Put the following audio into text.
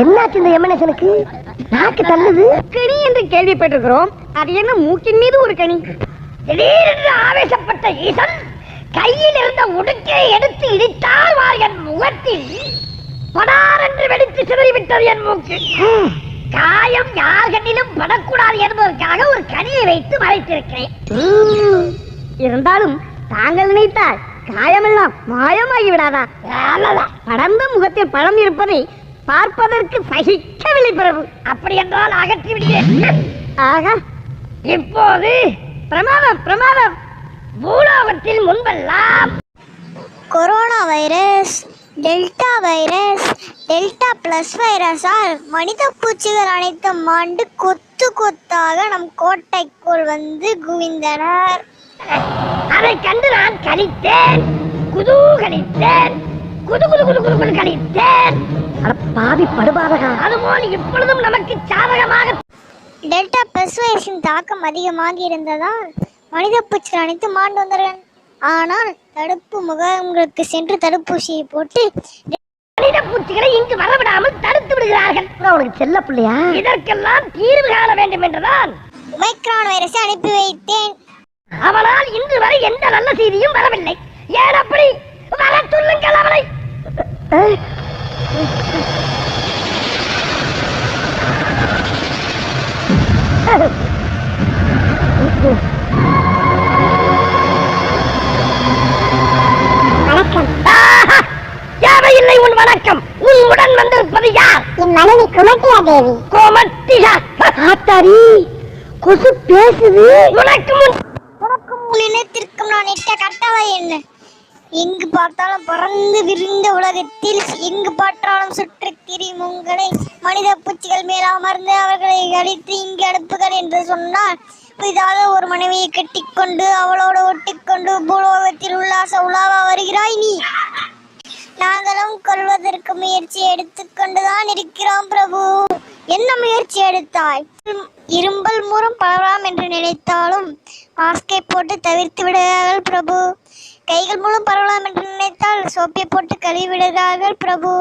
என்னாச்சு இந்த எமனேசனுக்கு? நாக்கு தள்ளுது. கனி என்று கேள்விப்பட்டிருக்கிறோம். அது என்ன மூக்கின் மீது ஒரு கனி? திடீரென்று ஆவேசப்பட்ட ஈசன் கையில் இருந்த உடுக்கையை எடுத்து இடித்தால் என் முகத்தில் படார் என்று வெடித்து சிதறிவிட்டது என் மூக்கு. காயம் யார் கண்ணிலும் படக்கூடாது என்பதற்காக ஒரு கனியை வைத்து மறைத்திருக்கிறேன். இருந்தாலும் தாங்கள் நினைத்தால் காயமெல்லாம் மாயமாகி விடாதா? படர்ந்த முகத்தில் பழம் இருப்பதை பார்ப்பதற்கு சகிக்கவில்லை பிரபு. அப்படி என்றால் அகற்றி விடுகிறேன். ஆகா, இப்போது பிரமாதம் பிரமாதம். பூலோகத்தில் முன்பெல்லாம் corona virus, delta virus, delta plus வைரஸால் மனித பூச்சிகள் அனைத்தும் மாண்டு கொத்து கொத்தாக நம் கோட்டைக்குள் வந்து குவிந்தனர். அதை கண்டு நான் கழித்தேன், குதூகலித்தேன், குது குது குது குது குது கழித்தேன். பாவி படுபாதகா, அதுபோல் இப்பொழுதும் நமக்கு சாதகமாக டெல்டா பிளஸ் வைரஸின் தாக்கம் அதிகமாக இருந்ததால் மனித பூச்சிகள் அனைத்து மாண்டு வந்தார்கள். ஆனால் தடுப்பு முகாம்களுக்கு சென்று தடுப்பூசியை போட்டு மனித பூச்சிகளை இங்கு வரவிடாமல் தடுத்து விடுகிறார்கள். உனக்கு செல்ல பிள்ளையா? இதற்கெல்லாம் தீர்வு காண வேண்டும் என்றுதான் ஒமைக்ரான் வைரஸை அனுப்பி வைத்தேன். அவனால் இன்று வரை எந்த நல்ல செய்தியும் வரவில்லை. ஏன் அப்படி? வர சொல்லுங்கள் அவளை. தேவையில்லை உன் வணக்கம். உன் உடன் வந்திருப்பது யார்? என் மனைவி குமட்டியா தேவி. கோமட்டியா? ஆத்தாரி, கொசு பேசுது. உனக்கும் இனத்திற்கும் நான் இட்ட கட்டளை என்ன? எங்கு பார்த்தாலும் பறந்து விரிந்த உலகத்தில் எங்கு பார்த்தாலும் சுற்றி திரியும் உங்களை மனித பூச்சிகள் மேல் அமர்ந்து அவர்களை அழித்து இங்கு அனுப்புகள் என்று சொன்னால் புதிதாக ஒரு மனைவியை கட்டிக்கொண்டு அவளோடு ஒட்டிக்கொண்டு பூலோகத்தில் உல்லாச உலாவா வருகிறாய் நீ. நாங்களும் கொள்வதற்கு முயற்சி எடுத்துக்கொண்டுதான் இருக்கிறோம் பிரபு. என்ன முயற்சி எடுத்தாய்? இரும்பல் மூலம் பரவலாம் என்று நினைத்தாலும் மாஸ்கை போட்டு தவிர்த்து விடுகிறார்கள் பிரபு. கைகள் மூலம் பரவலாம் என்று நினைத்தால் சோப்பை போட்டு கழுவி விடுகிறார்கள் பிரபு.